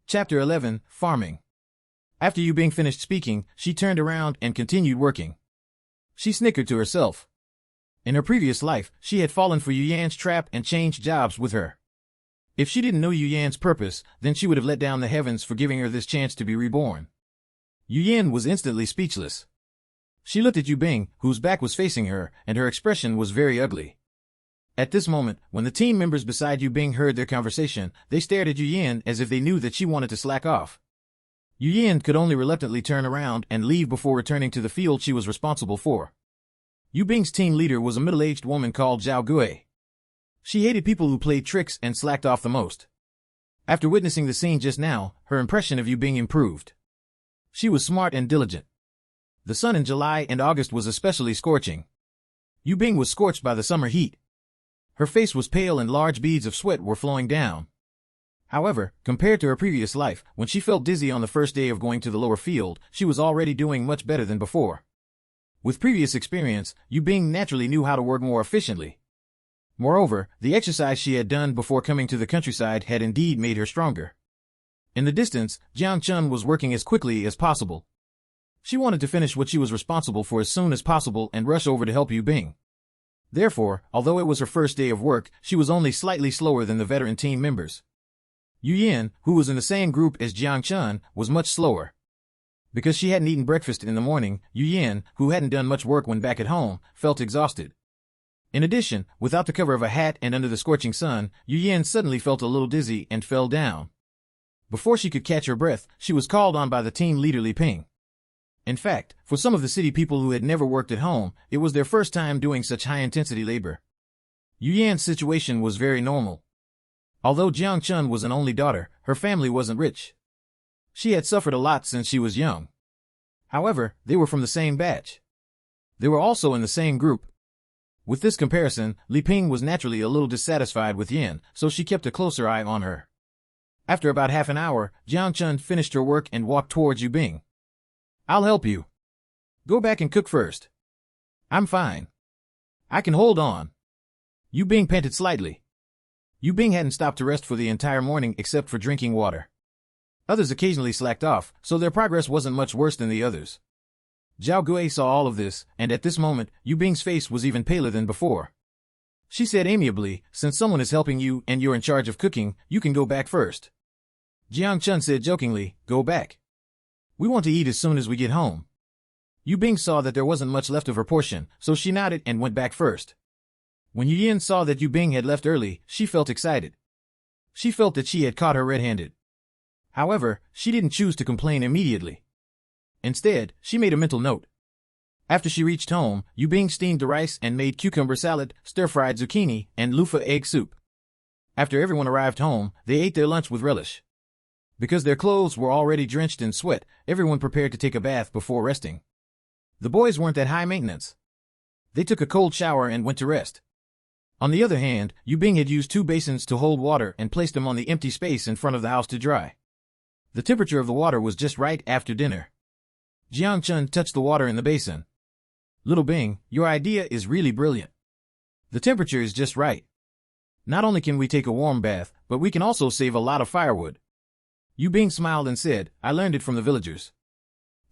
Chapter 11, Farming. After Yu Bing finished speaking, she turned around and continued working. She snickered to herself. In her previous life, she had fallen for Yu Yan's trap and changed jobs with her. If she didn't know Yu Yan's purpose, then she would have let down the heavens for giving her this chance to be reborn. Yu Yan was instantly speechless. She looked at Yu Bing, whose back was facing her, and her expression was very ugly. At this moment, when the team members beside Yu Bing heard their conversation, they stared at Yu Yan as if they knew that she wanted to slack off. Yu Yan could only reluctantly turn around and leave before returning to the field she was responsible for. Yu Bing's team leader was a middle-aged woman called Zhao Gui. She hated people who played tricks and slacked off the most. After witnessing the scene just now, her impression of Yu Bing improved. She was smart and diligent. The sun in July and August was especially scorching. Yu Bing was scorched by the summer heat. Her face was pale and large beads of sweat were flowing down. However, compared to her previous life, when she felt dizzy on the first day of going to the lower field, she was already doing much better than before. With previous experience, Yu Bing naturally knew how to work more efficiently. Moreover, the exercise she had done before coming to the countryside had indeed made her stronger. In the distance, Jiang Chun was working as quickly as possible. She wanted to finish what she was responsible for as soon as possible and rush over to help Yu Bing. Therefore, although it was her first day of work, she was only slightly slower than the veteran team members. Yu Yan, who was in the same group as Jiang Chun, was much slower. Because she hadn't eaten breakfast in the morning, Yu Yan, who hadn't done much work when back at home, felt exhausted. In addition, without the cover of a hat and under the scorching sun, Yu Yan suddenly felt a little dizzy and fell down. Before she could catch her breath, she was called on by the team leader Li Ping. In fact, for some of the city people who had never worked at home, it was their first time doing such high-intensity labor. Yu Yan's situation was very normal. Although Jiang Chun was an only daughter, her family wasn't rich. She had suffered a lot since she was young. However, they were from the same batch. They were also in the same group. With this comparison, Li Ping was naturally a little dissatisfied with Yan, so she kept a closer eye on her. After about half an hour, Jiang Chun finished her work and walked towards Yu Bing. "I'll help you. Go back and cook first." "I'm fine. I can hold on." Yu Bing panted slightly. Yu Bing hadn't stopped to rest for the entire morning except for drinking water. Others occasionally slacked off, so their progress wasn't much worse than the others. Zhao Gui saw all of this, and at this moment, Yu Bing's face was even paler than before. She said amiably, "Since someone is helping you and you're in charge of cooking, you can go back first." Jiang Chun said jokingly, "Go back. We want to eat as soon as we get home." Yu Bing saw that there wasn't much left of her portion, so she nodded and went back first. When Yu Yan saw that Yu Bing had left early, she felt excited. She felt that she had caught her red-handed. However, she didn't choose to complain immediately. Instead, she made a mental note. After she reached home, Yu Bing steamed the rice and made cucumber salad, stir-fried zucchini, and loofah egg soup. After everyone arrived home, they ate their lunch with relish. Because their clothes were already drenched in sweat, everyone prepared to take a bath before resting. The boys weren't that high maintenance. They took a cold shower and went to rest. On the other hand, Yu Bing had used 2 basins to hold water and placed them on the empty space in front of the house to dry. The temperature of the water was just right after dinner. Jiang Chun touched the water in the basin. "Little Bing, your idea is really brilliant. The temperature is just right. Not only can we take a warm bath, but we can also save a lot of firewood." Yu Bing smiled and said, "I learned it from the villagers."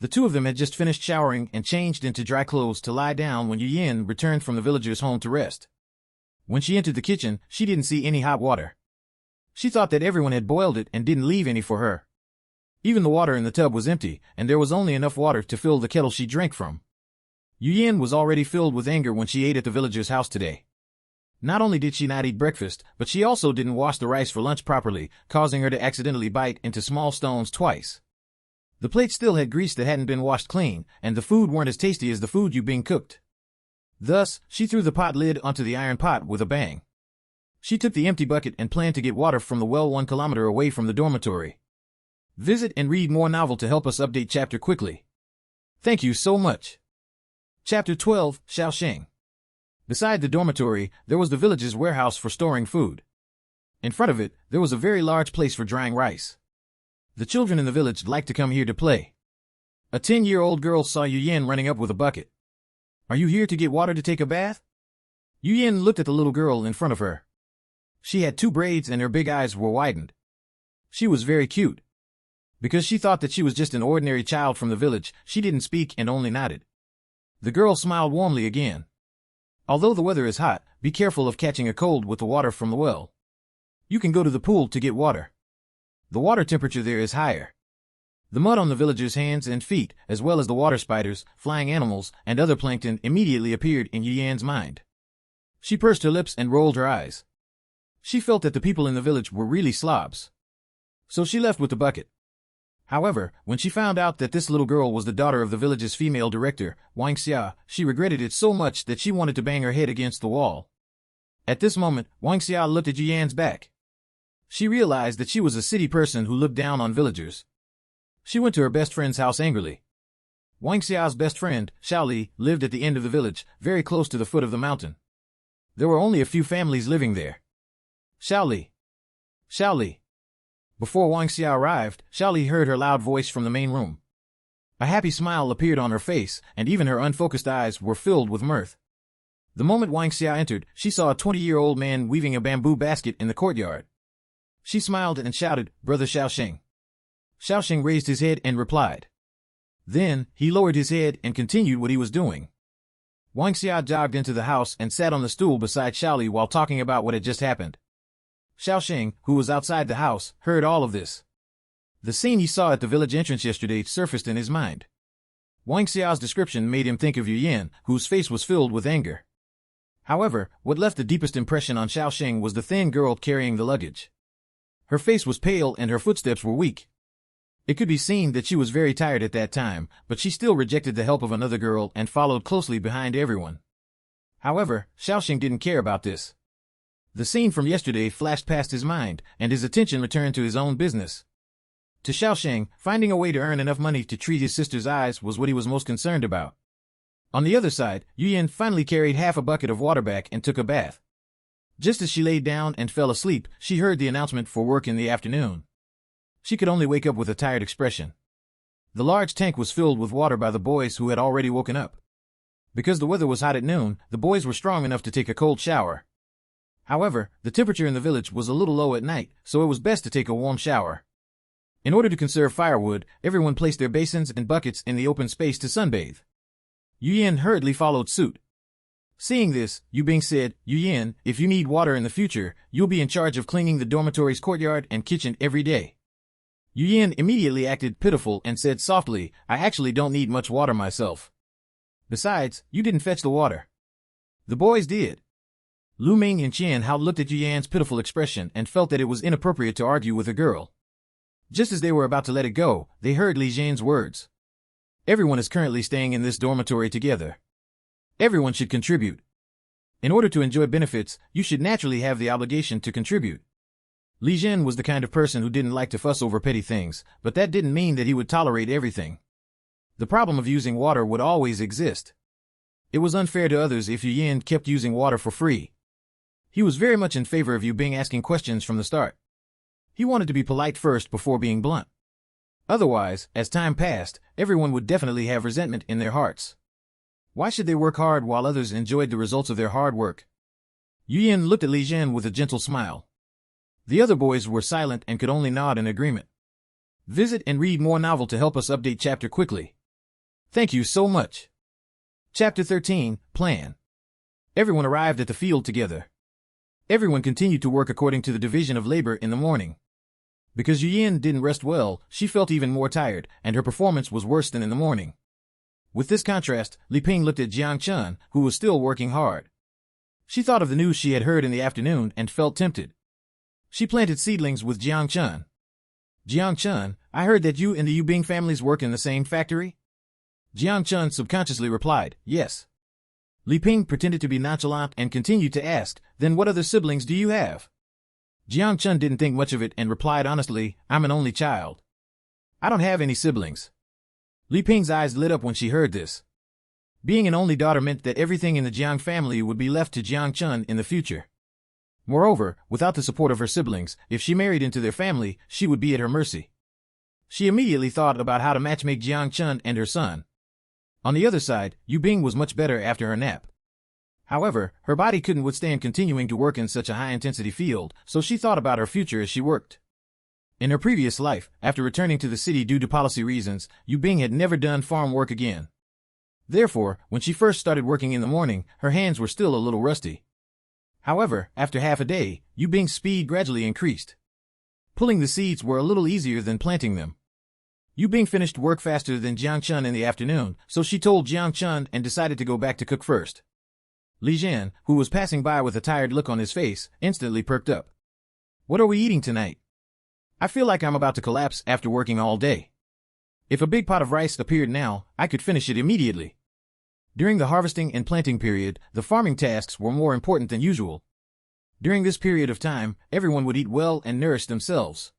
The two of them had just finished showering and changed into dry clothes to lie down when Yu Yan returned from the villagers' home to rest. When she entered the kitchen, she didn't see any hot water. She thought that everyone had boiled it and didn't leave any for her. Even the water in the tub was empty, and there was only enough water to fill the kettle she drank from. Yu Yan was already filled with anger when she ate at the villager's house today. Not only did she not eat breakfast, but she also didn't wash the rice for lunch properly, causing her to accidentally bite into small stones twice. The plate still had grease that hadn't been washed clean, and the food weren't as tasty as the food Yu Bing cooked. Thus, she threw the pot lid onto the iron pot with a bang. She took the empty bucket and planned to get water from the well 1 kilometer away from the dormitory. Visit and read more novel to help us update chapter quickly. Thank you so much. Chapter 12, Shaoxing. Beside the dormitory, there was the village's warehouse for storing food. In front of it, there was a very large place for drying rice. The children in the village liked to come here to play. A 10-year-old girl saw Yu Yan running up with a bucket. "Are you here to get water to take a bath?" Yu Yan looked at the little girl in front of her. She had 2 braids and her big eyes were widened. She was very cute. Because she thought that she was just an ordinary child from the village, she didn't speak and only nodded. The girl smiled warmly again. Although the weather is hot, be careful of catching a cold with the water from the well. You can go to the pool to get water. The water temperature there is higher. The mud on the villagers' hands and feet, as well as the water spiders, flying animals, and other plankton immediately appeared in Yuyan's mind. She pursed her lips and rolled her eyes. She felt that the people in the village were really slobs. So she left with the bucket. However, when she found out that this little girl was the daughter of the village's female director, Wang Xia, she regretted it so much that she wanted to bang her head against the wall. At this moment, Wang Xia looked at Yuyan's back. She realized that she was a city person who looked down on villagers. She went to her best friend's house angrily. Wang Xia's best friend, Xiaoli, lived at the end of the village, very close to the foot of the mountain. There were only a few families living there. Xiaoli! Xiaoli! Before Wang Xia arrived, Xiaoli heard her loud voice from the main room. A happy smile appeared on her face, and even her unfocused eyes were filled with mirth. The moment Wang Xia entered, she saw a 20-year-old man weaving a bamboo basket in the courtyard. She smiled and shouted, "Brother Xiaoxing." Xiaoxing raised his head and replied. Then, he lowered his head and continued what he was doing. Wang Xia jogged into the house and sat on the stool beside Xiaoli while talking about what had just happened. Xiaoxing, who was outside the house, heard all of this. The scene he saw at the village entrance yesterday surfaced in his mind. Wang Xiao's description made him think of Yuyan, whose face was filled with anger. However, what left the deepest impression on Xiaoxing was the thin girl carrying the luggage. Her face was pale and her footsteps were weak. It could be seen that she was very tired at that time, but she still rejected the help of another girl and followed closely behind everyone. However, Xiaoxing didn't care about this. The scene from yesterday flashed past his mind, and his attention returned to his own business. To Xiaoxing, finding a way to earn enough money to treat his sister's eyes was what he was most concerned about. On the other side, Yuyan finally carried half a bucket of water back and took a bath. Just as she laid down and fell asleep, she heard the announcement for work in the afternoon. She could only wake up with a tired expression. The large tank was filled with water by the boys who had already woken up. Because the weather was hot at noon, the boys were strong enough to take a cold shower. However, the temperature in the village was a little low at night, so it was best to take a warm shower. In order to conserve firewood, everyone placed their basins and buckets in the open space to sunbathe. Yuyan hurriedly followed suit. Seeing this, Yubing said, "Yuyan, if you need water in the future, you'll be in charge of cleaning the dormitory's courtyard and kitchen every day." Yuyan immediately acted pitiful and said softly, "I actually don't need much water myself. Besides, you didn't fetch the water. The boys did." Lu Ming and Qian Hao looked at Yuyan's pitiful expression and felt that it was inappropriate to argue with a girl. Just as they were about to let it go, they heard Li Zhan's words. "Everyone is currently staying in this dormitory together. Everyone should contribute. In order to enjoy benefits, you should naturally have the obligation to contribute." Li Zhan was the kind of person who didn't like to fuss over petty things, but that didn't mean that he would tolerate everything. The problem of using water would always exist. It was unfair to others if Yuyan kept using water for free. He was very much in favor of Yubing asking questions from the start. He wanted to be polite first before being blunt. Otherwise, as time passed, everyone would definitely have resentment in their hearts. Why should they work hard while others enjoyed the results of their hard work? Yuyan looked at Li Zhan with a gentle smile. The other boys were silent and could only nod in agreement. Visit and read more novel to help us update chapter quickly. Thank you so much. Chapter 13, Plan. Everyone arrived at the field together. Everyone continued to work according to the division of labor in the morning. Because Yuyan didn't rest well, she felt even more tired, and her performance was worse than in the morning. With this contrast, Li Ping looked at Jiang Chun, who was still working hard. She thought of the news she had heard in the afternoon and felt tempted. She planted seedlings with Jiang Chun. "Jiang Chun, I heard that you and the Yubing families work in the same factory?" Jiang Chun subconsciously replied, "Yes." Li Ping pretended to be nonchalant and continued to ask, "Then what other siblings do you have?" Jiang Chun didn't think much of it and replied honestly, "I'm an only child. I don't have any siblings." Li Ping's eyes lit up when she heard this. Being an only daughter meant that everything in the Jiang family would be left to Jiang Chun in the future. Moreover, without the support of her siblings, if she married into their family, she would be at her mercy. She immediately thought about how to matchmake Jiang Chun and her son. On the other side, Yubing was much better after her nap. However, her body couldn't withstand continuing to work in such a high-intensity field, so she thought about her future as she worked. In her previous life, after returning to the city due to policy reasons, Yu Bing had never done farm work again. Therefore, when she first started working in the morning, her hands were still a little rusty. However, after half a day, Yu Bing's speed gradually increased. Pulling the seeds were a little easier than planting them. Yu Bing finished work faster than Jiang Chun in the afternoon, so she told Jiang Chun and decided to go back to cook first. Li Jian, who was passing by with a tired look on his face, instantly perked up. "What are we eating tonight? I feel like I'm about to collapse after working all day. If a big pot of rice appeared now, I could finish it immediately." During the harvesting and planting period, the farming tasks were more important than usual. During this period of time, everyone would eat well and nourish themselves.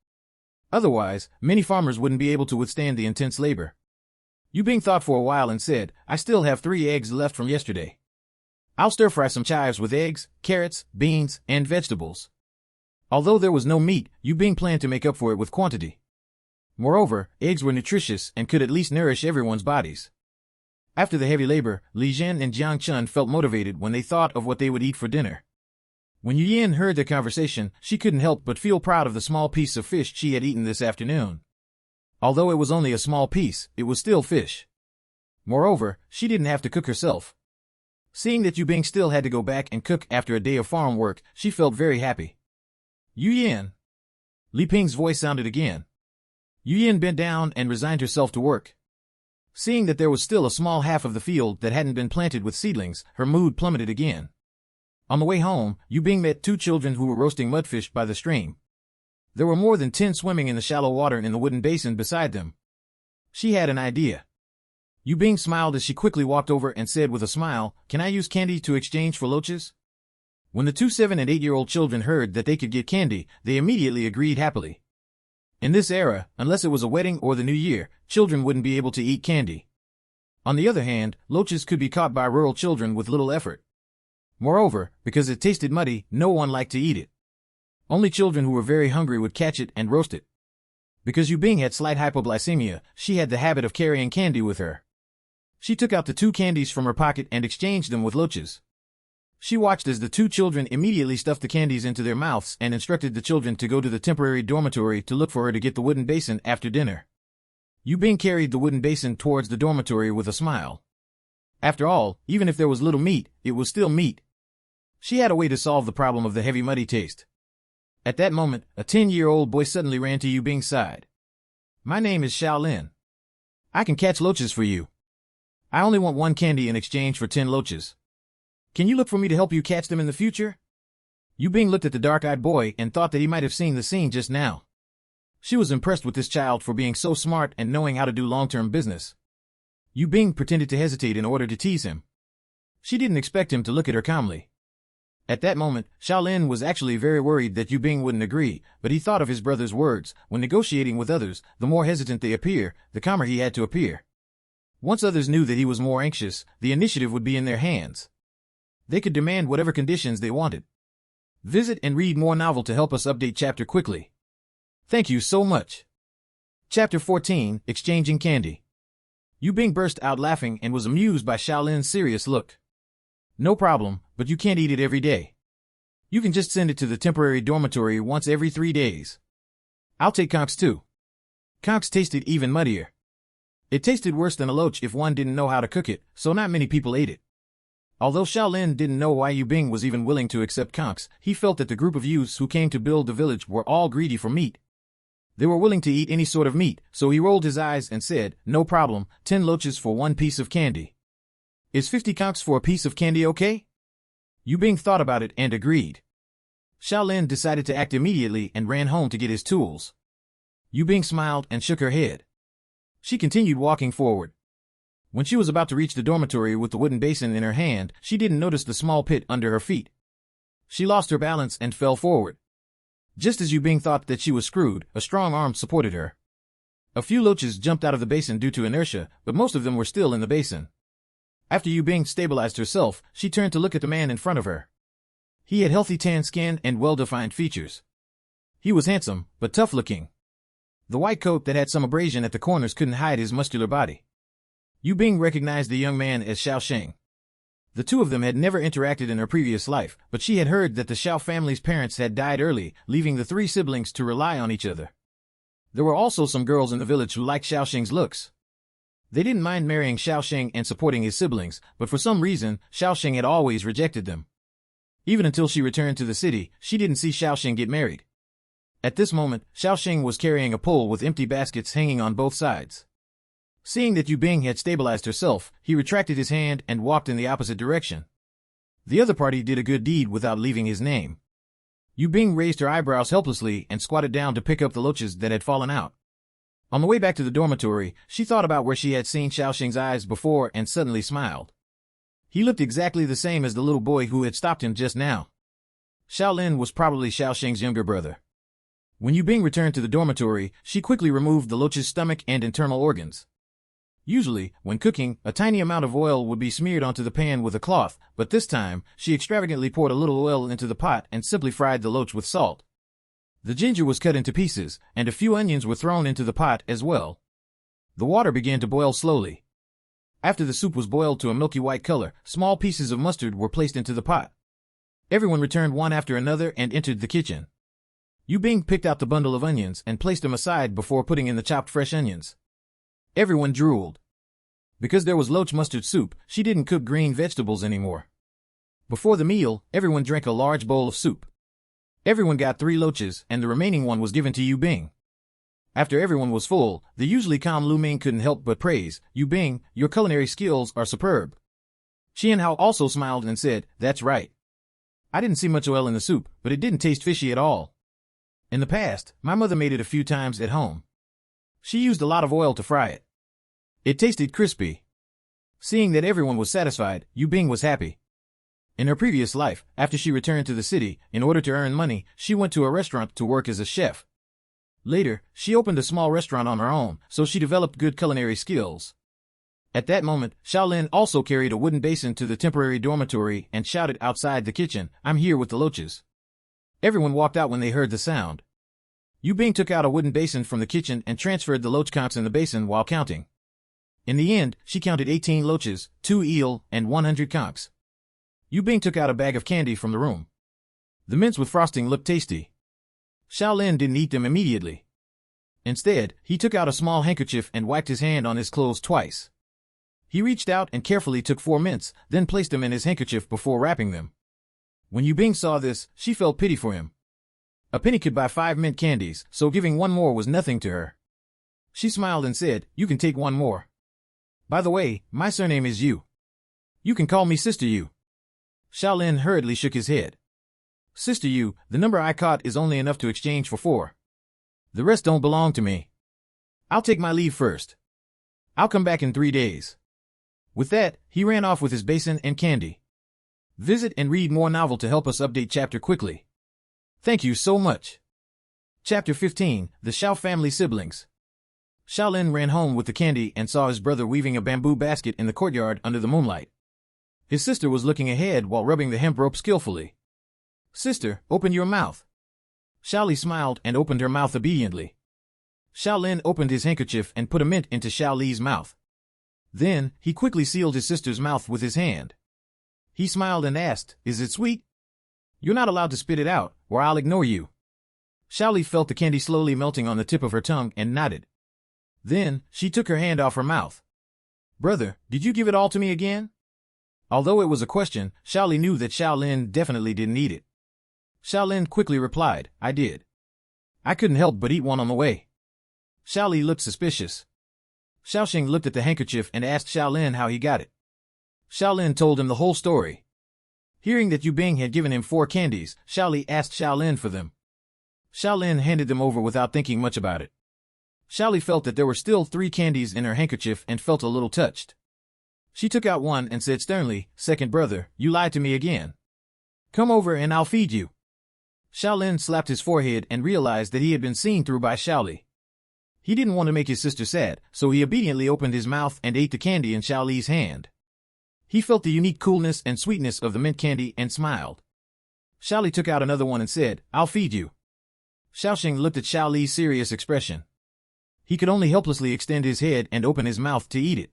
Otherwise, many farmers wouldn't be able to withstand the intense labor. Yu Bing thought for a while and said, "I still have 3 eggs left from yesterday. I'll stir-fry some chives with eggs, carrots, beans, and vegetables." Although there was no meat, Yu Bing planned to make up for it with quantity. Moreover, eggs were nutritious and could at least nourish everyone's bodies. After the heavy labor, Li Jian and Jiang Chun felt motivated when they thought of what they would eat for dinner. When Yu Yan heard their conversation, she couldn't help but feel proud of the small piece of fish she had eaten this afternoon. Although it was only a small piece, it was still fish. Moreover, she didn't have to cook herself. Seeing that Yu Bing still had to go back and cook after a day of farm work, she felt very happy. "Yu Yan." Li Ping's voice sounded again. Yu Yan bent down and resigned herself to work. Seeing that there was still a small half of the field that hadn't been planted with seedlings, her mood plummeted again. On the way home, Yu Bing met 2 children who were roasting mudfish by the stream. There were more than 10 swimming in the shallow water in the wooden basin beside them. She had an idea. Yu Bing smiled as she quickly walked over and said with a smile, "Can I use candy to exchange for loaches?" When the 2 7- and 8-year-old children heard that they could get candy, they immediately agreed happily. In this era, unless it was a wedding or the New Year, children wouldn't be able to eat candy. On the other hand, loaches could be caught by rural children with little effort. Moreover, because it tasted muddy, no one liked to eat it. Only children who were very hungry would catch it and roast it. Because Yu Bing had slight hypoglycemia, she had the habit of carrying candy with her. She took out the 2 candies from her pocket and exchanged them with loaches. She watched as the 2 children immediately stuffed the candies into their mouths and instructed the children to go to the temporary dormitory to look for her to get the wooden basin after dinner. Yu Bing carried the wooden basin towards the dormitory with a smile. After all, even if there was little meat, it was still meat. She had a way to solve the problem of the heavy muddy taste. At that moment, a 10-year-old boy suddenly ran to Yu Bing's side. "My name is Shaolin. I can catch loaches for you. I only want 1 candy in exchange for 10 loaches. Can you look for me to help you catch them in the future?" Yu Bing looked at the dark-eyed boy and thought that he might have seen the scene just now. She was impressed with this child for being so smart and knowing how to do long-term business. Yu Bing pretended to hesitate in order to tease him. She didn't expect him to look at her calmly. At that moment, Shaolin was actually very worried that Yu Bing wouldn't agree, but he thought of his brother's words: when negotiating with others, the more hesitant they appear, the calmer he had to appear. Once others knew that he was more anxious, the initiative would be in their hands. They could demand whatever conditions they wanted. Visit and read more novel to help us update chapter quickly. Thank you so much. Chapter 14, Exchanging Candy. Yu Bing burst out laughing and was amused by Shaolin's serious look. "No problem, but you can't eat it every day. You can just send it to the temporary dormitory once every 3 days. I'll take conchs too." Conchs tasted even muddier. It tasted worse than a loach if one didn't know how to cook it, so not many people ate it. Although Shaolin didn't know why Yu Bing was even willing to accept conchs, he felt that the group of youths who came to build the village were all greedy for meat. They were willing to eat any sort of meat, so he rolled his eyes and said, "No problem, 10 loaches for 1 piece of candy. Is 50 conchs for a piece of candy okay?" Yu Bing thought about it and agreed. Shaolin decided to act immediately and ran home to get his tools. Yu Bing smiled and shook her head. She continued walking forward. When she was about to reach the dormitory with the wooden basin in her hand, she didn't notice the small pit under her feet. She lost her balance and fell forward. Just as Yu Bing thought that she was screwed, a strong arm supported her. A few loaches jumped out of the basin due to inertia, but most of them were still in the basin. After Yu Bing stabilized herself, she turned to look at the man in front of her. He had healthy tan skin and well-defined features. He was handsome, but tough-looking. The white coat that had some abrasion at the corners couldn't hide his muscular body. Yu Bing recognized the young man as Xiao Sheng. The 2 of them had never interacted in her previous life, but she had heard that the Xiao family's parents had died early, leaving the 3 siblings to rely on each other. There were also some girls in the village who liked Xiaoxing's looks. They didn't mind marrying Xiaoxing and supporting his siblings, but for some reason, Xiaoxing had always rejected them. Even until she returned to the city, she didn't see Xiaoxing get married. At this moment, Xiaoxing was carrying a pole with empty baskets hanging on both sides. Seeing that Yu Bing had stabilized herself, he retracted his hand and walked in the opposite direction. The other party did a good deed without leaving his name. Yu Bing raised her eyebrows helplessly and squatted down to pick up the loaches that had fallen out. On the way back to the dormitory, she thought about where she had seen Xiaoxing's eyes before and suddenly smiled. He looked exactly the same as the little boy who had stopped him just now. Xiaolin was probably Xiaoxing's younger brother. When Yu Bing returned to the dormitory, she quickly removed the loach's stomach and internal organs. Usually, when cooking, a tiny amount of oil would be smeared onto the pan with a cloth, but this time, she extravagantly poured a little oil into the pot and simply fried the loach with salt. The ginger was cut into pieces, and a few onions were thrown into the pot as well. The water began to boil slowly. After the soup was boiled to a milky white color, small pieces of mustard were placed into the pot. Everyone returned one after another and entered the kitchen. Yu Bing picked out the bundle of onions and placed them aside before putting in the chopped fresh onions. Everyone drooled. Because there was loach mustard soup, she didn't cook green vegetables anymore. Before the meal, everyone drank a large bowl of soup. Everyone got 3 loaches, and the remaining one was given to Yu Bing. After everyone was full, the usually calm Lu Ming couldn't help but praise, "Yu Bing, your culinary skills are superb." Qian Hao also smiled and said, "That's right. I didn't see much oil in the soup, but it didn't taste fishy at all. In the past, my mother made it a few times at home. She used a lot of oil to fry it. It tasted crispy." Seeing that everyone was satisfied, Yu Bing was happy. In her previous life, after she returned to the city, in order to earn money, she went to a restaurant to work as a chef. Later, she opened a small restaurant on her own, so she developed good culinary skills. At that moment, Xiaolin also carried a wooden basin to the temporary dormitory and shouted outside the kitchen, "I'm here with the loaches." Everyone walked out when they heard the sound. Yu Bing took out a wooden basin from the kitchen and transferred the loach conchs in the basin while counting. In the end, she counted 18 loaches, 2 eel, and 100 conchs. Yu Bing took out a bag of candy from the room. The mints with frosting looked tasty. Xiaolin didn't eat them immediately. Instead, he took out a small handkerchief and wiped his hand on his clothes twice. He reached out and carefully took 4 mints, then placed them in his handkerchief before wrapping them. When Yu Bing saw this, she felt pity for him. A penny could buy 5 mint candies, so giving one more was nothing to her. She smiled and said, "You can take one more. By the way, my surname is Yu. You can call me Sister Yu." Xiaolin hurriedly shook his head. "Sister Yu, the number I caught is only enough to exchange for 4. The rest don't belong to me. I'll take my leave first. I'll come back in 3 days." With that, he ran off with his basin and candy. Visit and read more novel to help us update chapter quickly. Thank you so much. Chapter 15, The Xiao Family Siblings. Xiaolin ran home with the candy and saw his brother weaving a bamboo basket in the courtyard under the moonlight. His sister was looking ahead while rubbing the hemp rope skillfully. "Sister, open your mouth." Xiaoli smiled and opened her mouth obediently. Xiaolin opened his handkerchief and put a mint into Xiaoli's mouth. Then, he quickly sealed his sister's mouth with his hand. He smiled and asked, "Is it sweet?" "You're not allowed to spit it out, or I'll ignore you." Xiaoli felt the candy slowly melting on the tip of her tongue and nodded. Then, she took her hand off her mouth. "Brother, did you give it all to me again?" Although it was a question, Xiaoli knew that Xiaolin definitely didn't eat it. Xiaolin quickly replied, "I did. I couldn't help but eat one on the way." Xiaoli looked suspicious. Xiaoxing looked at the handkerchief and asked Xiaolin how he got it. Xiaolin told him the whole story. Hearing that Yu Bing had given him 4 candies, Xiaoli asked Xiaolin for them. Xiaolin handed them over without thinking much about it. Xiaoli felt that there were still 3 candies in her handkerchief and felt a little touched. She took out one and said sternly, "Second brother, you lied to me again. Come over and I'll feed you." Xiaolin slapped his forehead and realized that he had been seen through by Xiaoli. He didn't want to make his sister sad, so he obediently opened his mouth and ate the candy in Xiaoli's hand. He felt the unique coolness and sweetness of the mint candy and smiled. Xiaoli took out another one and said, "I'll feed you." Xiaoxing looked at Xiaoli's serious expression. He could only helplessly extend his head and open his mouth to eat it.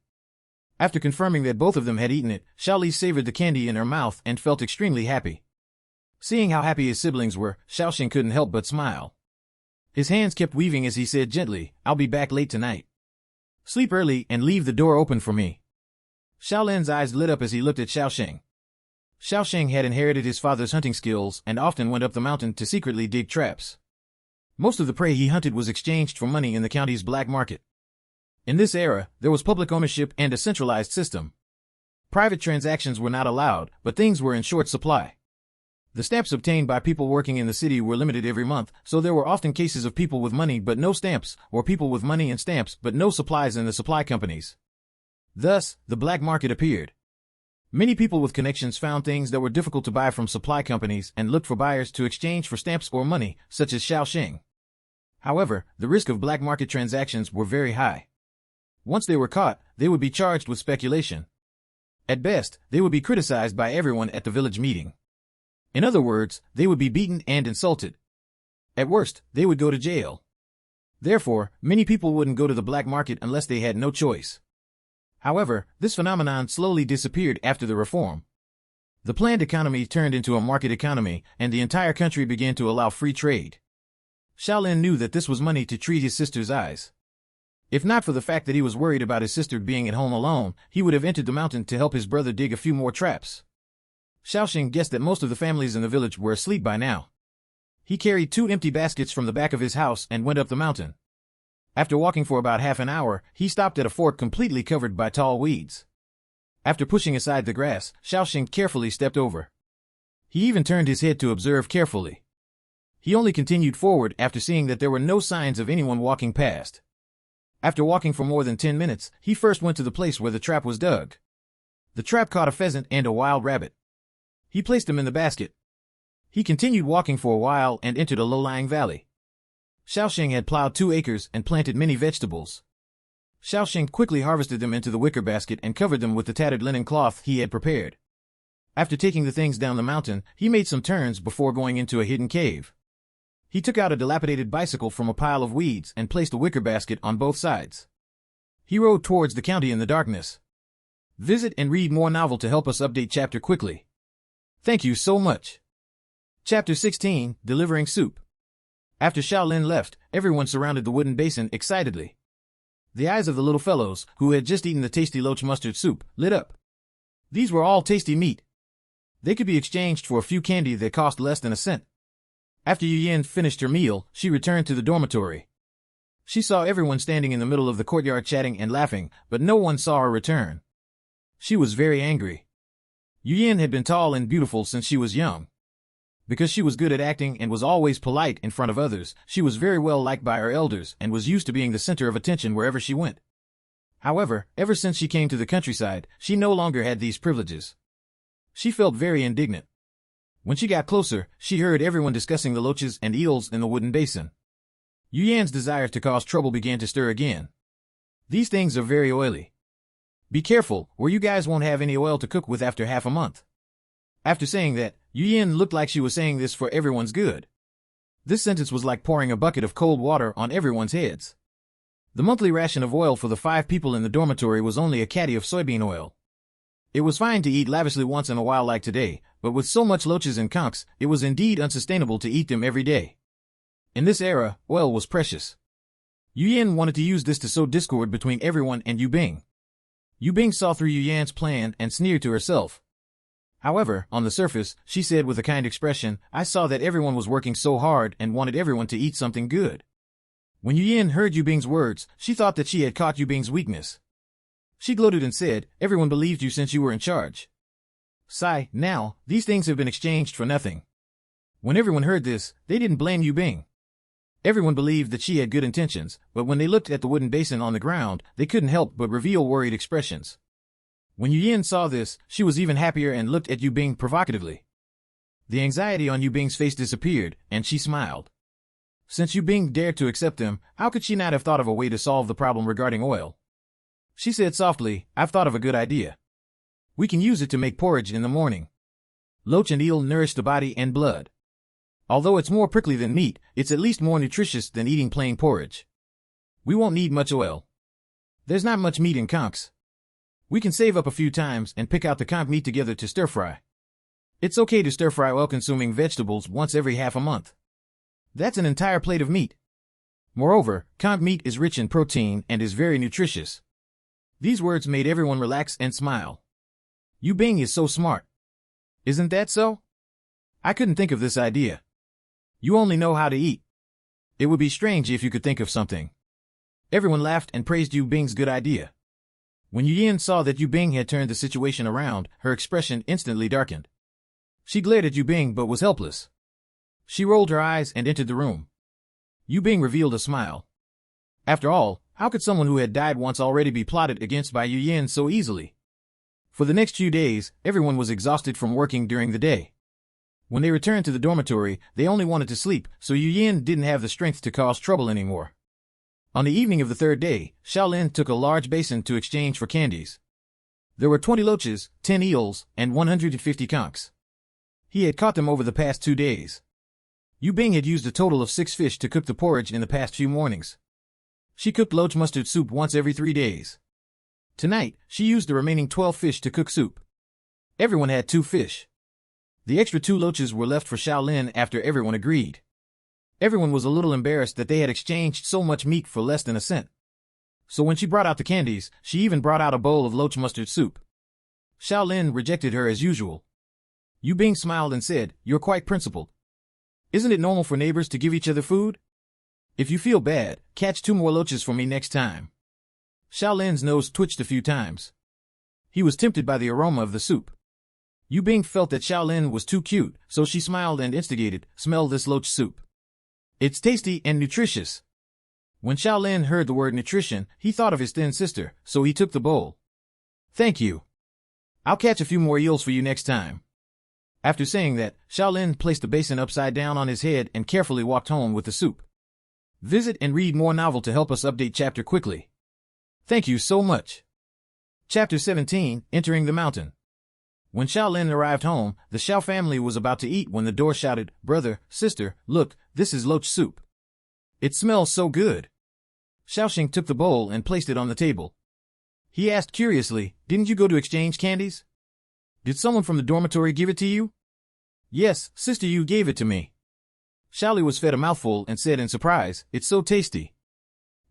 After confirming that both of them had eaten it, Xiaoli savored the candy in her mouth and felt extremely happy. Seeing how happy his siblings were, Xiaoxing couldn't help but smile. His hands kept weaving as he said gently, "I'll be back late tonight. Sleep early and leave the door open for me." Xiaolin's eyes lit up as he looked at Xiaosheng. Xiaosheng had inherited his father's hunting skills and often went up the mountain to secretly dig traps. Most of the prey he hunted was exchanged for money in the county's black market. In this era, there was public ownership and a centralized system. Private transactions were not allowed, but things were in short supply. The stamps obtained by people working in the city were limited every month, so there were often cases of people with money but no stamps, or people with money and stamps but no supplies in the supply companies. Thus, the black market appeared. Many people with connections found things that were difficult to buy from supply companies and looked for buyers to exchange for stamps or money, such as Xiaosheng. However, the risk of black market transactions were very high. Once they were caught, they would be charged with speculation. At best, they would be criticized by everyone at the village meeting. In other words, they would be beaten and insulted. At worst, they would go to jail. Therefore, many people wouldn't go to the black market unless they had no choice. However, this phenomenon slowly disappeared after the reform. The planned economy turned into a market economy, and the entire country began to allow free trade. Xiaolin knew that this was money to treat his sister's eyes. If not for the fact that he was worried about his sister being at home alone, he would have entered the mountain to help his brother dig a few more traps. Xiaosheng guessed that most of the families in the village were asleep by now. He carried 2 empty baskets from the back of his house and went up the mountain. After walking for about half an hour, he stopped at a fort completely covered by tall weeds. After pushing aside the grass, Xiaosheng carefully stepped over. He even turned his head to observe carefully. He only continued forward after seeing that there were no signs of anyone walking past. After walking for more than 10 minutes, he first went to the place where the trap was dug. The trap caught a pheasant and a wild rabbit. He placed them in the basket. He continued walking for a while and entered a low-lying valley. Xiaosheng had plowed 2 acres and planted many vegetables. Xiaosheng quickly harvested them into the wicker basket and covered them with the tattered linen cloth he had prepared. After taking the things down the mountain, he made some turns before going into a hidden cave. He took out a dilapidated bicycle from a pile of weeds and placed a wicker basket on both sides. He rode towards the county in the darkness. Visit and read more novel to help us update chapter quickly. Thank you so much. Chapter 16, Delivering Soup. After Xiaolin left, everyone surrounded the wooden basin excitedly. The eyes of the little fellows, who had just eaten the tasty loach mustard soup, lit up. These were all tasty meat. They could be exchanged for a few candy that cost less than a cent. After Yu Yan finished her meal, she returned to the dormitory. She saw everyone standing in the middle of the courtyard chatting and laughing, but no one saw her return. She was very angry. Yu Yan had been tall and beautiful since she was young. Because she was good at acting and was always polite in front of others, she was very well liked by her elders and was used to being the center of attention wherever she went. However, ever since she came to the countryside, she no longer had these privileges. She felt very indignant. When she got closer, she heard everyone discussing the loaches and eels in the wooden basin. Yu Yan's desire to cause trouble began to stir again. These things are very oily. Be careful, or you guys won't have any oil to cook with after half a month. After saying that, Yu Yan looked like she was saying this for everyone's good. This sentence was like pouring a bucket of cold water on everyone's heads. The monthly ration of oil for the 5 people in the dormitory was only a caddy of soybean oil. It was fine to eat lavishly once in a while like today, but with so much loaches and conchs, it was indeed unsustainable to eat them every day. In this era, oil was precious. Yu Yan wanted to use this to sow discord between everyone and Yu Bing. Yu Bing saw through Yu Yan's plan and sneered to herself. However, on the surface, she said with a kind expression, "I saw that everyone was working so hard and wanted everyone to eat something good." When Yu Yan heard Yu Bing's words, she thought that she had caught Yu Bing's weakness. She gloated and said, "Everyone believed you since you were in charge. Sigh, now, these things have been exchanged for nothing." When everyone heard this, they didn't blame Yu Bing. Everyone believed that she had good intentions, but when they looked at the wooden basin on the ground, they couldn't help but reveal worried expressions. When Yu Yan saw this, she was even happier and looked at Yu Bing provocatively. The anxiety on Yu Bing's face disappeared, and she smiled. Since Yu Bing dared to accept them, how could she not have thought of a way to solve the problem regarding oil? She said softly, "I've thought of a good idea. We can use it to make porridge in the morning. Loach and eel nourish the body and blood. Although it's more prickly than meat, it's at least more nutritious than eating plain porridge. We won't need much oil. There's not much meat in conchs. We can save up a few times and pick out the conch meat together to stir-fry. It's okay to stir-fry oil-consuming vegetables once every half a month. That's an entire plate of meat. Moreover, conch meat is rich in protein and is very nutritious. These words made everyone relax and smile. Yu Bing is so smart. Isn't that so? I couldn't think of this idea. You only know how to eat. It would be strange if you could think of something. Everyone laughed and praised Yu Bing's good idea. When Yu Yan saw that Yu Bing had turned the situation around, her expression instantly darkened. She glared at Yu Bing but was helpless. She rolled her eyes and entered the room. Yu Bing revealed a smile. After all, how could someone who had died once already be plotted against by Yu Yan so easily? For the next few days, everyone was exhausted from working during the day. When they returned to the dormitory, they only wanted to sleep, so Yu Yan didn't have the strength to cause trouble anymore. On the evening of the third day, Shaolin took a large basin to exchange for candies. There were 20 loaches, 10 eels, and 150 conchs. He had caught them over the past 2 days. Yu Bing had used a total of 6 fish to cook the porridge in the past few mornings. She cooked loach mustard soup once every 3 days. Tonight, she used the remaining 12 fish to cook soup. Everyone had 2 fish. The extra 2 loaches were left for Shaolin after everyone agreed. Everyone was a little embarrassed that they had exchanged so much meat for less than a cent. So when she brought out the candies, she even brought out a bowl of loach mustard soup. Shaolin rejected her as usual. Yu Bing smiled and said, "You're quite principled. Isn't it normal for neighbors to give each other food? If you feel bad, catch 2 more loaches for me next time." Shaolin's nose twitched a few times. He was tempted by the aroma of the soup. Yu Bing felt that Shaolin was too cute, so she smiled and instigated, "Smell this loach soup. It's tasty and nutritious." When Shaolin heard the word nutrition, he thought of his thin sister, so he took the bowl. "Thank you. I'll catch a few more eels for you next time." After saying that, Shaolin placed the basin upside down on his head and carefully walked home with the soup. Visit and read more novel to help us update chapter quickly. Thank you so much. Chapter 17, Entering the Mountain. When Shaolin arrived home, the Shao family was about to eat when the door shouted, "Brother, sister, look, this is loach soup. It smells so good." Shaoxing took the bowl and placed it on the table. He asked curiously, "Didn't you go to exchange candies? Did someone from the dormitory give it to you?" "Yes, Sister Yu gave it to me." Shaoli was fed a mouthful and said in surprise, "It's so tasty."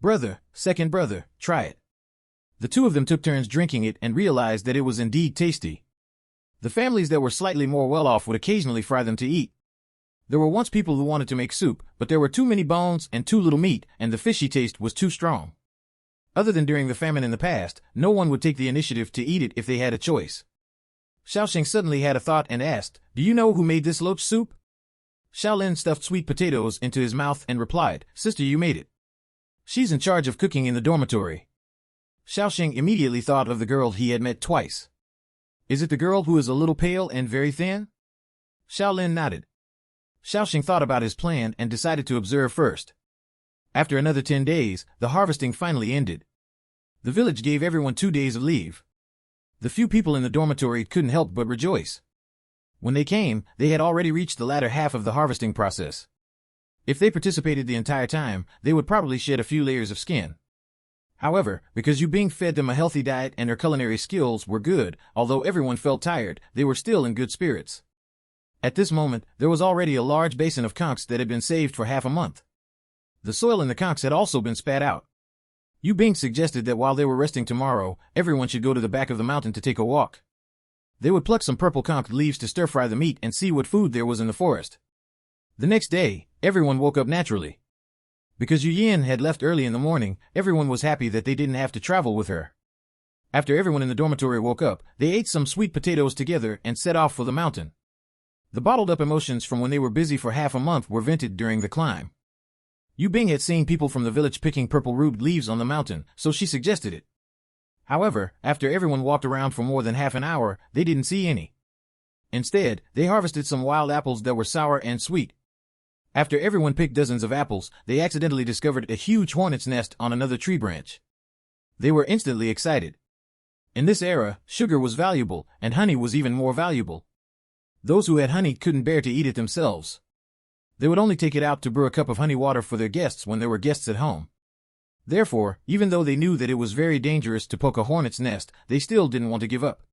"Brother, second brother, try it." The 2 of them took turns drinking it and realized that it was indeed tasty. The families that were slightly more well-off would occasionally fry them to eat. There were once people who wanted to make soup, but there were too many bones and too little meat, and the fishy taste was too strong. Other than during the famine in the past, no one would take the initiative to eat it if they had a choice. Shaoxing suddenly had a thought and asked, "Do you know who made this loach soup?" Shaolin stuffed sweet potatoes into his mouth and replied, "Sister Yu made it. She's in charge of cooking in the dormitory." Shaoxing immediately thought of the girl he had met twice. "Is it the girl who is a little pale and very thin?" Shaolin nodded. Shaoxing thought about his plan and decided to observe first. After another 10 days, the harvesting finally ended. The village gave everyone 2 days of leave. The few people in the dormitory couldn't help but rejoice. When they came, they had already reached the latter half of the harvesting process. If they participated the entire time, they would probably shed a few layers of skin. However, because Yu Bing fed them a healthy diet and her culinary skills were good, although everyone felt tired, they were still in good spirits. At this moment, there was already a large basin of conchs that had been saved for half a month. The soil in the conchs had also been spat out. Yu Bing suggested that while they were resting tomorrow, everyone should go to the back of the mountain to take a walk. They would pluck some purple conch leaves to stir-fry the meat and see what food there was in the forest. The next day, everyone woke up naturally. Because Yu Yan had left early in the morning, everyone was happy that they didn't have to travel with her. After everyone in the dormitory woke up, they ate some sweet potatoes together and set off for the mountain. The bottled-up emotions from when they were busy for half a month were vented during the climb. Yu Bing had seen people from the village picking purple rubed leaves on the mountain, so she suggested it. However, after everyone walked around for more than half an hour, they didn't see any. Instead, they harvested some wild apples that were sour and sweet. After everyone picked dozens of apples, they accidentally discovered a huge hornet's nest on another tree branch. They were instantly excited. In this era, sugar was valuable, and honey was even more valuable. Those who had honey couldn't bear to eat it themselves. They would only take it out to brew a cup of honey water for their guests when there were guests at home. Therefore, even though they knew that it was very dangerous to poke a hornet's nest, they still didn't want to give up.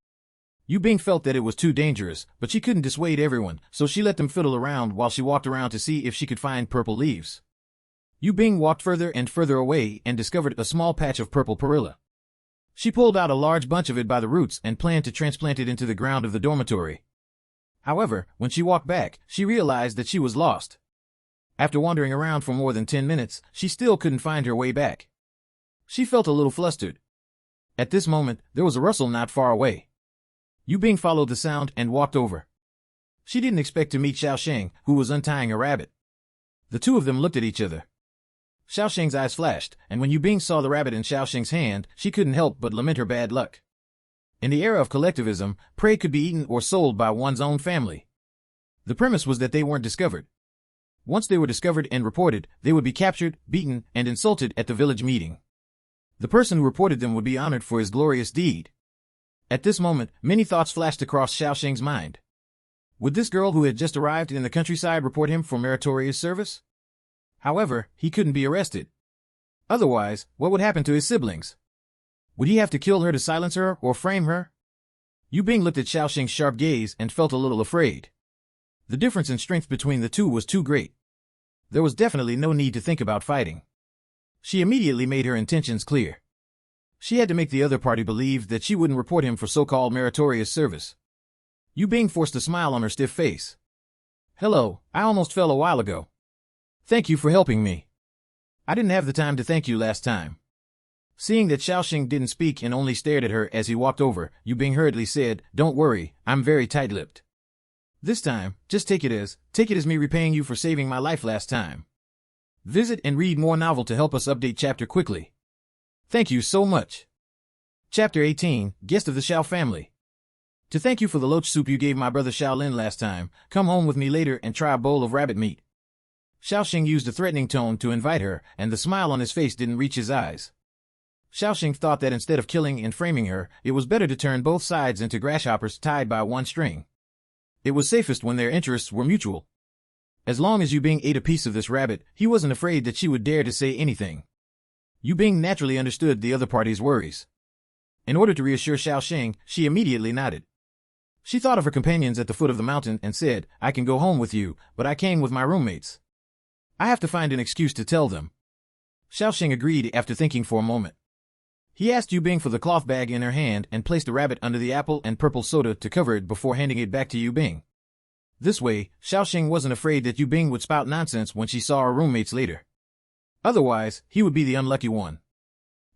Yu Bing felt that it was too dangerous, but she couldn't dissuade everyone, so she let them fiddle around while she walked around to see if she could find purple leaves. Yu Bing walked further and further away and discovered a small patch of purple perilla. She pulled out a large bunch of it by the roots and planned to transplant it into the ground of the dormitory. However, when she walked back, she realized that she was lost. After wandering around for more than 10 minutes, she still couldn't find her way back. She felt a little flustered. At this moment, there was a rustle not far away. Yu Bing followed the sound and walked over. She didn't expect to meet Xiaosheng, who was untying a rabbit. The two of them looked at each other. Xiaosheng's eyes flashed, and when Yu Bing saw the rabbit in Xiaosheng's hand, she couldn't help but lament her bad luck. In the era of collectivism, prey could be eaten or sold by one's own family. The premise was that they weren't discovered. Once they were discovered and reported, they would be captured, beaten, and insulted at the village meeting. The person who reported them would be honored for his glorious deed. At this moment, many thoughts flashed across Xiaosheng's mind. Would this girl who had just arrived in the countryside report him for meritorious service? However, he couldn't be arrested. Otherwise, what would happen to his siblings? Would he have to kill her to silence her or frame her? Yu Bing looked at Xiaosheng's sharp gaze and felt a little afraid. The difference in strength between the two was too great. There was definitely no need to think about fighting. She immediately made her intentions clear. She had to make the other party believe that she wouldn't report him for so-called meritorious service. Yu Bing forced a smile on her stiff face. Hello, I almost fell a while ago. Thank you for helping me. I didn't have the time to thank you last time. Seeing that Xiaosheng didn't speak and only stared at her as he walked over, Yu Bing hurriedly said, Don't worry, I'm very tight-lipped. This time, just take it as me repaying you for saving my life last time. Visit and read more novel to help us update chapter quickly. Thank you so much. Chapter 18, Guest of the Xiao Family. To thank you for the loach soup you gave my brother Xiaolin last time, come home with me later and try a bowl of rabbit meat. Xiaosheng used a threatening tone to invite her, and the smile on his face didn't reach his eyes. Xiaosheng thought that instead of killing and framing her, it was better to turn both sides into grasshoppers tied by one string. It was safest when their interests were mutual. As long as Yu Bing ate a piece of this rabbit, he wasn't afraid that she would dare to say anything. Yu Bing naturally understood the other party's worries. In order to reassure Xiaosheng, she immediately nodded. She thought of her companions at the foot of the mountain and said, I can go home with you, but I came with my roommates. I have to find an excuse to tell them. Xiaosheng agreed after thinking for a moment. He asked Yu Bing for the cloth bag in her hand and placed the rabbit under the apple and purple soda to cover it before handing it back to Yu Bing. This way, Xiaosheng wasn't afraid that Yu Bing would spout nonsense when she saw her roommates later. Otherwise, he would be the unlucky one.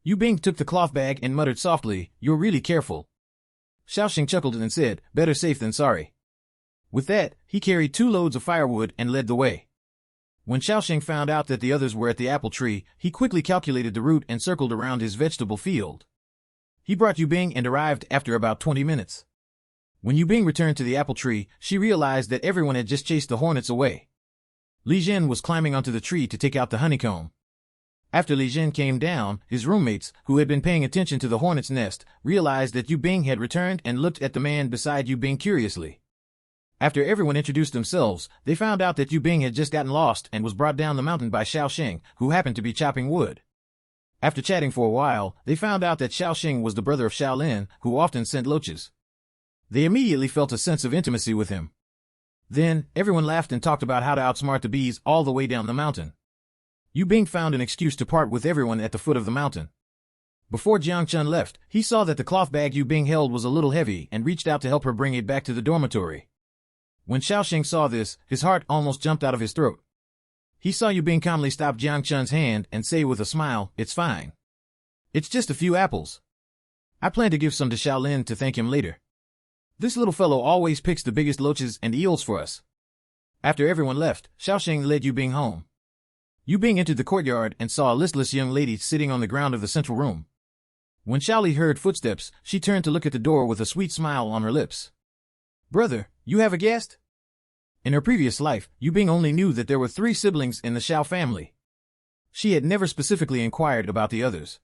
Yu Bing took the cloth bag and muttered softly, You're really careful. Xiaosheng chuckled and said, Better safe than sorry. With that, he carried 2 loads of firewood and led the way. When Xiaosheng found out that the others were at the apple tree, he quickly calculated the route and circled around his vegetable field. He brought Yu Bing and arrived after about 20 minutes. When Yu Bing returned to the apple tree, she realized that everyone had just chased the hornets away. Li Zhen was climbing onto the tree to take out the honeycomb. After Li Zhen came down, his roommates, who had been paying attention to the hornet's nest, realized that Yu Bing had returned and looked at the man beside Yu Bing curiously. After everyone introduced themselves, they found out that Yu Bing had just gotten lost and was brought down the mountain by Xiaosheng, who happened to be chopping wood. After chatting for a while, they found out that Xiaosheng was the brother of Xiaolin, who often sent loaches. They immediately felt a sense of intimacy with him. Then, everyone laughed and talked about how to outsmart the bees all the way down the mountain. Yu Bing found an excuse to part with everyone at the foot of the mountain. Before Jiang Chun left, he saw that the cloth bag Yu Bing held was a little heavy and reached out to help her bring it back to the dormitory. When Xiaosheng saw this, his heart almost jumped out of his throat. He saw Yu Bing calmly stop Jiang Chun's hand and say with a smile, It's fine. It's just a few apples. I plan to give some to Xiaolin to thank him later. This little fellow always picks the biggest loaches and eels for us. After everyone left, Xiaosheng led Yu Bing home. Yu Bing entered the courtyard and saw a listless young lady sitting on the ground of the central room. When Xiaoli heard footsteps, she turned to look at the door with a sweet smile on her lips. Brother, you have a guest? In her previous life, Yu Bing only knew that there were 3 siblings in the Xiao family. She had never specifically inquired about the others.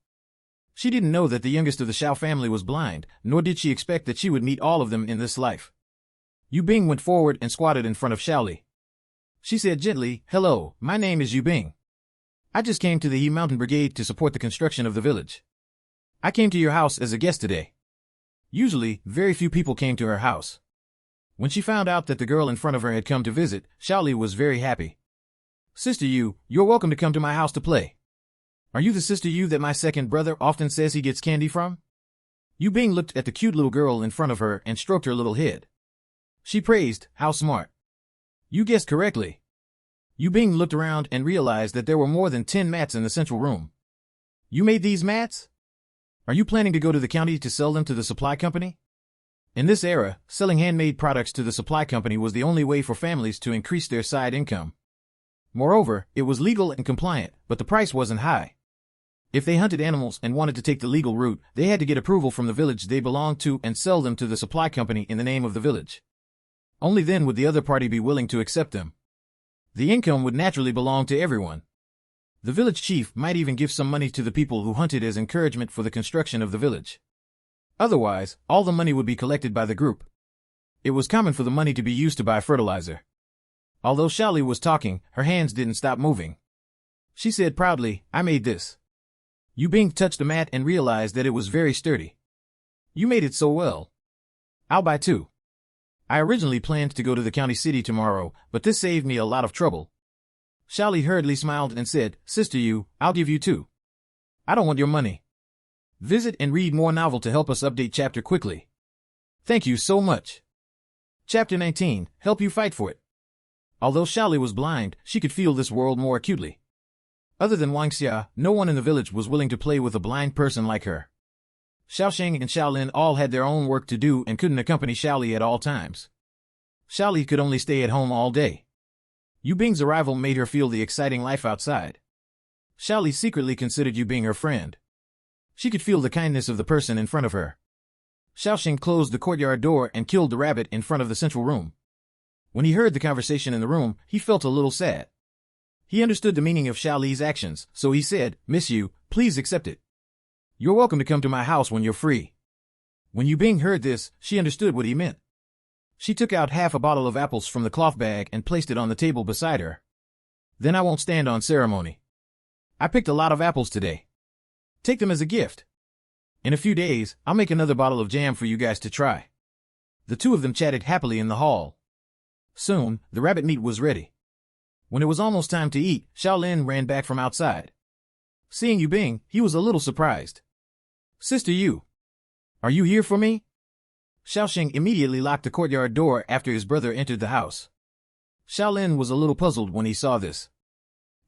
She didn't know that the youngest of the Xiao family was blind, nor did she expect that she would meet all of them in this life. Yu Bing went forward and squatted in front of Xiaoli. She said gently, Hello, my name is Yu Bing. I just came to the He Mountain Brigade to support the construction of the village. I came to your house as a guest today. Usually, very few people came to her house. When she found out that the girl in front of her had come to visit, Xiaoli was very happy. Sister Yu, you're welcome to come to my house to play. Are you the Sister Yu that my second brother often says he gets candy from? Yu Bing looked at the cute little girl in front of her and stroked her little head. She praised, how smart. You guessed correctly. Yu Bing looked around and realized that there were more than 10 mats in the central room. You made these mats? Are you planning to go to the county to sell them to the supply company? In this era, selling handmade products to the supply company was the only way for families to increase their side income. Moreover, it was legal and compliant, but the price wasn't high. If they hunted animals and wanted to take the legal route, they had to get approval from the village they belonged to and sell them to the supply company in the name of the village. Only then would the other party be willing to accept them. The income would naturally belong to everyone. The village chief might even give some money to the people who hunted as encouragement for the construction of the village. Otherwise, all the money would be collected by the group. It was common for the money to be used to buy fertilizer. Although Xiaoli was talking, her hands didn't stop moving. She said proudly, I made this. Yu Bing touched the mat and realized that it was very sturdy. You made it so well. I'll buy two. I originally planned to go to the county city tomorrow, but this saved me a lot of trouble. Xiaoli hurriedly smiled and said, Sister Yu, I'll give you two. I don't want your money. Visit and read more novel to help us update chapter quickly. Thank you so much. Chapter 19, Help You Fight for It. Although Xiaoli was blind, she could feel this world more acutely. Other than Wang Xia, no one in the village was willing to play with a blind person like her. Xiaoxing and Xiaolin all had their own work to do and couldn't accompany Xiaoli at all times. Xiaoli could only stay at home all day. Yu Bing's arrival made her feel the exciting life outside. Xiaoli secretly considered Yu Bing her friend. She could feel the kindness of the person in front of her. Xiaoxing closed the courtyard door and killed the rabbit in front of the central room. When he heard the conversation in the room, he felt a little sad. He understood the meaning of Xiaoli's actions, so he said, Miss Yu, please accept it. You're welcome to come to my house when you're free. When Yu Bing heard this, she understood what he meant. She took out half a bottle of apples from the cloth bag and placed it on the table beside her. Then I won't stand on ceremony. I picked a lot of apples today. Take them as a gift. In a few days, I'll make another bottle of jam for you guys to try. The two of them chatted happily in the hall. Soon, the rabbit meat was ready. When it was almost time to eat, Xiaolin ran back from outside. Seeing Yu Bing, he was a little surprised. Sister Yu, are you here for me? Xiaoxing immediately locked the courtyard door after his brother entered the house. Xiaolin was a little puzzled when he saw this.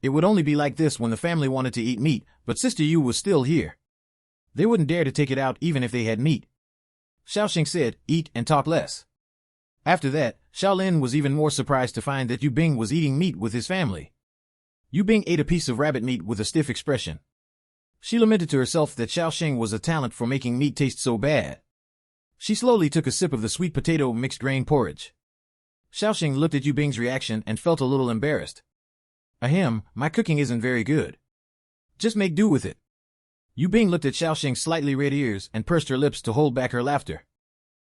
It would only be like this when the family wanted to eat meat, but Sister Yu was still here. They wouldn't dare to take it out even if they had meat. Xiaoxing said, eat and talk less. After that, Xiaolin was even more surprised to find that Yu Bing was eating meat with his family. Yu Bing ate a piece of rabbit meat with a stiff expression. She lamented to herself that Xiaoxing was a talent for making meat taste so bad. She slowly took a sip of the sweet potato mixed grain porridge. Xiaoxing looked at Yu Bing's reaction and felt a little embarrassed. Ahem, my cooking isn't very good. Just make do with it. Yu Bing looked at Xiaoxing's slightly red ears and pursed her lips to hold back her laughter.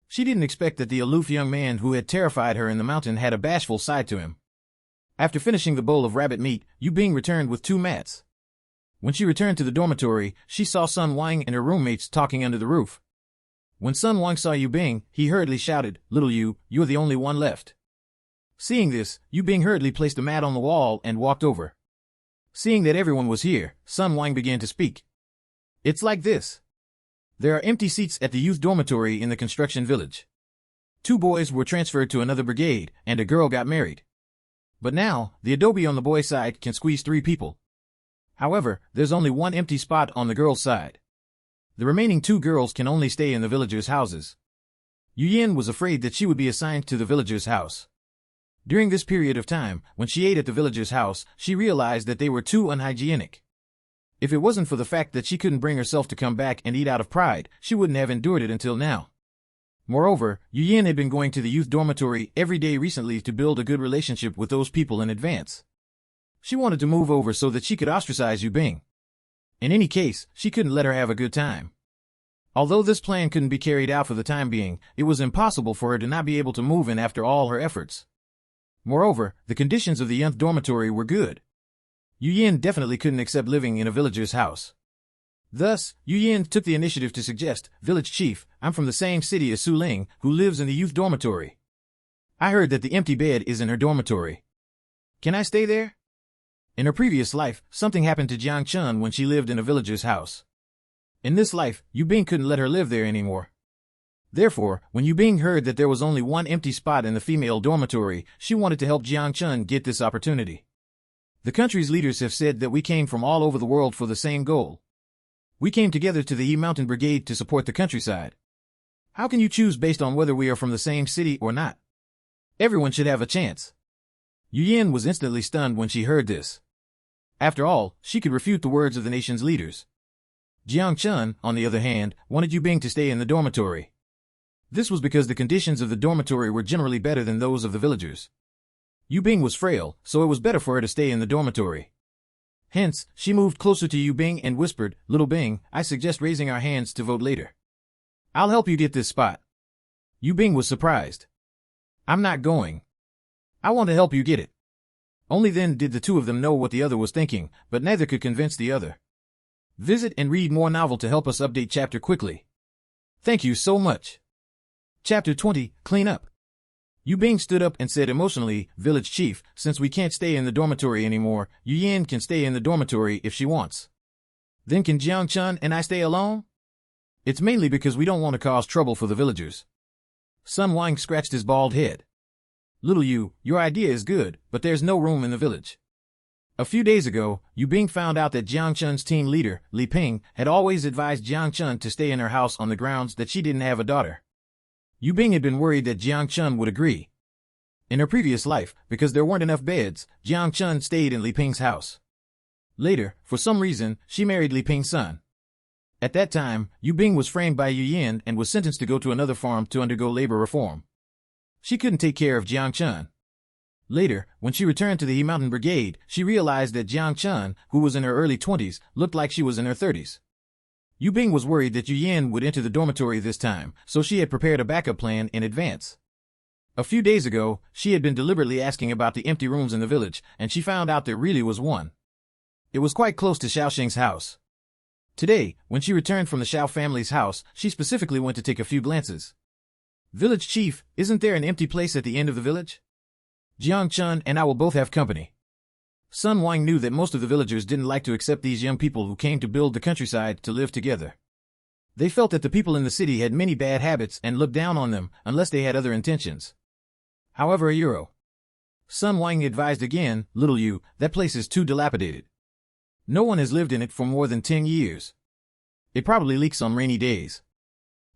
She didn't expect that the aloof young man who had terrified her in the mountain had a bashful side to him. After finishing the bowl of rabbit meat, Yu Bing returned with 2 mats. When she returned to the dormitory, she saw Sun Wang and her roommates talking under the roof. When Sun Wang saw Yu Bing, he hurriedly shouted, Little Yu, you're the only one left. Seeing this, Yu Bing hurriedly placed a mat on the wall and walked over. Seeing that everyone was here, Sun Wang began to speak. It's like this. There are empty seats at the youth dormitory in the construction village. 2 boys were transferred to another brigade, and a girl got married. But now, the adobe on the boys' side can squeeze 3 people. However, there's only 1 empty spot on the girls' side. The remaining 2 girls can only stay in the villagers' houses. Yu Yin was afraid that she would be assigned to the villagers' house. During this period of time, when she ate at the villagers' house, she realized that they were too unhygienic. If it wasn't for the fact that she couldn't bring herself to come back and eat out of pride, she wouldn't have endured it until now. Moreover, Yu Yin had been going to the youth dormitory every day recently to build a good relationship with those people in advance. She wanted to move over so that she could ostracize Yu Bing. In any case, she couldn't let her have a good time. Although this plan couldn't be carried out for the time being, it was impossible for her to not be able to move in after all her efforts. Moreover, the conditions of the youth dormitory were good. Yu Yin definitely couldn't accept living in a villager's house. Thus, Yu Yin took the initiative to suggest, Village Chief, I'm from the same city as Su Ling, who lives in the youth dormitory. I heard that the empty bed is in her dormitory. Can I stay there? In her previous life, something happened to Jiang Chun when she lived in a villager's house. In this life, Yu Bing couldn't let her live there anymore. Therefore, when Yu Bing heard that there was only one empty spot in the female dormitory, she wanted to help Jiang Chun get this opportunity. The country's leaders have said that we came from all over the world for the same goal. We came together to the Yi Mountain Brigade to support the countryside. How can you choose based on whether we are from the same city or not? Everyone should have a chance. Yu Yin was instantly stunned when she heard this. After all, she could refute the words of the nation's leaders. Jiang Chun, on the other hand, wanted Yu Bing to stay in the dormitory. This was because the conditions of the dormitory were generally better than those of the villagers. Yu Bing was frail, so it was better for her to stay in the dormitory. Hence, she moved closer to Yu Bing and whispered, "Little Bing, I suggest raising our hands to vote later. I'll help you get this spot." Yu Bing was surprised. "I'm not going. I want to help you get it." Only then did the two of them know what the other was thinking, but neither could convince the other. Visit and read more novel to help us update chapter quickly. Thank you so much. Chapter 20, Clean Up. Yu Bing stood up and said emotionally, "Village chief, since we can't stay in the dormitory anymore, Yu Yan can stay in the dormitory if she wants. Then can Jiang Chun and I stay alone? It's mainly because we don't want to cause trouble for the villagers." Sun Wang scratched his bald head. "Little Yu, your idea is good, but there's no room in the village." A few days ago, Yu Bing found out that Jiang Chun's team leader, Li Ping, had always advised Jiang Chun to stay in her house on the grounds that she didn't have a daughter. Yu Bing had been worried that Jiang Chun would agree. In her previous life, because there weren't enough beds, Jiang Chun stayed in Li Ping's house. Later, for some reason, she married Li Ping's son. At that time, Yu Bing was framed by Yu Yin and was sentenced to go to another farm to undergo labor reform. She couldn't take care of Jiang Chun. Later, when she returned to the Yi Mountain Brigade, she realized that Jiang Chun, who was in her early 20s, looked like she was in her 30s. Yu Bing was worried that Yu Yin would enter the dormitory this time, so she had prepared a backup plan in advance. A few days ago, she had been deliberately asking about the empty rooms in the village, and she found out there really was one. It was quite close to Xiaoxing's house. Today, when she returned from the Xiao family's house, she specifically went to take a few glances. "Village chief, isn't there an empty place at the end of the village? Jiang Chun and I will both have company." Sun Wang knew that most of the villagers didn't like to accept these young people who came to build the countryside to live together. They felt that the people in the city had many bad habits and looked down on them unless they had other intentions. However, Sun Wang advised again, "Little Yu, that place is too dilapidated. No one has lived in it for more than 10 years. It probably leaks on rainy days."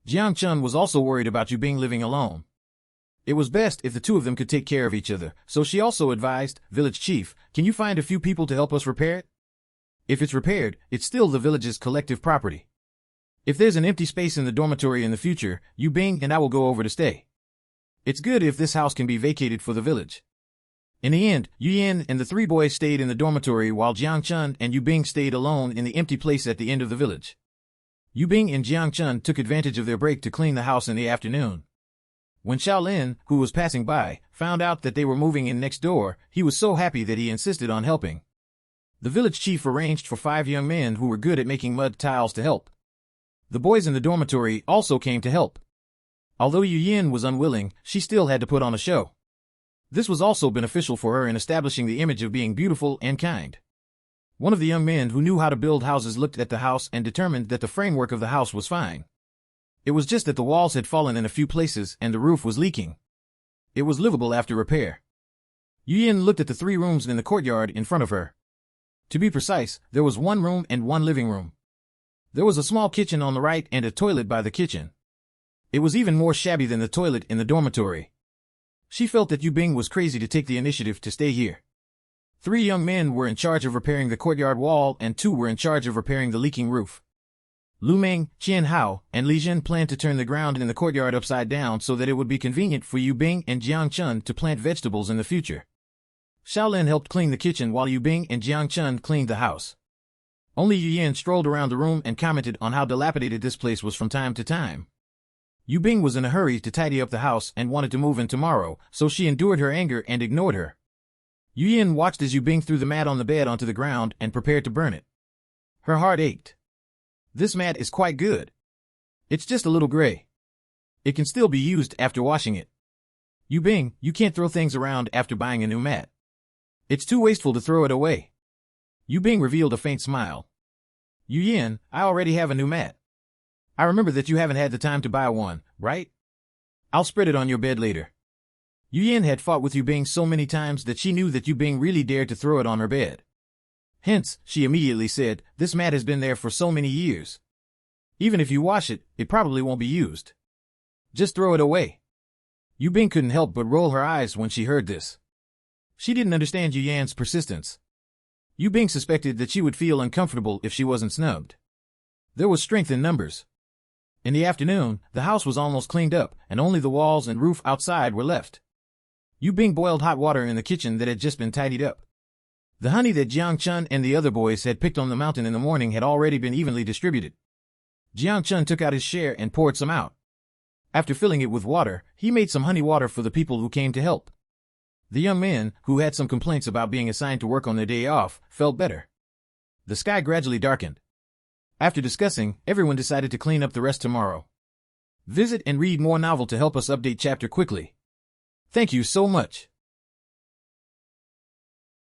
Jiang Chun was also worried about Yu Bing living alone. It was best if the two of them could take care of each other, so she also advised, "Village chief, can you find a few people to help us repair it? If it's repaired, it's still the village's collective property. If there's an empty space in the dormitory in the future, Yu Bing and I will go over to stay. It's good if this house can be vacated for the village." In the end, Yu Yan and the three boys stayed in the dormitory while Jiang Chun and Yu Bing stayed alone in the empty place at the end of the village. Yu Bing and Jiang Chun took advantage of their break to clean the house in the afternoon. When Shaolin, who was passing by, found out that they were moving in next door, he was so happy that he insisted on helping. The village chief arranged for 5 young men who were good at making mud tiles to help. The boys in the dormitory also came to help. Although Yu Yin was unwilling, she still had to put on a show. This was also beneficial for her in establishing the image of being beautiful and kind. One of the young men who knew how to build houses looked at the house and determined that the framework of the house was fine. It was just that the walls had fallen in a few places and the roof was leaking. It was livable after repair. Yu Yin looked at the 3 rooms in the courtyard in front of her. To be precise, there was 1 room and 1 living room. There was a small kitchen on the right and a toilet by the kitchen. It was even more shabby than the toilet in the dormitory. She felt that Yu Bing was crazy to take the initiative to stay here. 3 young men were in charge of repairing the courtyard wall and 2 were in charge of repairing the leaking roof. Lu Meng, Qian Hao, and Li Zhen planned to turn the ground in the courtyard upside down so that it would be convenient for Yu Bing and Jiang Chun to plant vegetables in the future. Shaolin helped clean the kitchen while Yu Bing and Jiang Chun cleaned the house. Only Yu Yan strolled around the room and commented on how dilapidated this place was from time to time. Yu Bing was in a hurry to tidy up the house and wanted to move in tomorrow, so she endured her anger and ignored her. Yu Yan watched as Yu Bing threw the mat on the bed onto the ground and prepared to burn it. Her heart ached. "This mat is quite good. It's just a little gray. It can still be used after washing it. Yu Bing, you can't throw things around after buying a new mat. It's too wasteful to throw it away." Yu Bing revealed a faint smile. Yu Yin, I already have a new mat. I remember that you haven't had the time to buy one, right? I'll spread it on your bed later. Yu Yin had fought with Yu Bing so many times that she knew that Yu Bing really dared to throw it on her bed. Hence, she immediately said, this mat has been there for so many years. Even if you wash it, it probably won't be used. Just throw it away. Yu Bing couldn't help but roll her eyes when she heard this. She didn't understand Yu Yan's persistence. Yu Bing suspected that she would feel uncomfortable if she wasn't snubbed. There was strength in numbers. In the afternoon, the house was almost cleaned up, and only the walls and roof outside were left. Yu Bing boiled hot water in the kitchen that had just been tidied up. The honey that Jiang Chun and the other boys had picked on the mountain in the morning had already been evenly distributed. Jiang Chun took out his share and poured some out. After filling it with water, he made some honey water for the people who came to help. The young men, who had some complaints about being assigned to work on their day off, felt better. The sky gradually darkened. After discussing, everyone decided to clean up the rest tomorrow. Visit and read more novel to help us update chapter quickly. Thank you so much.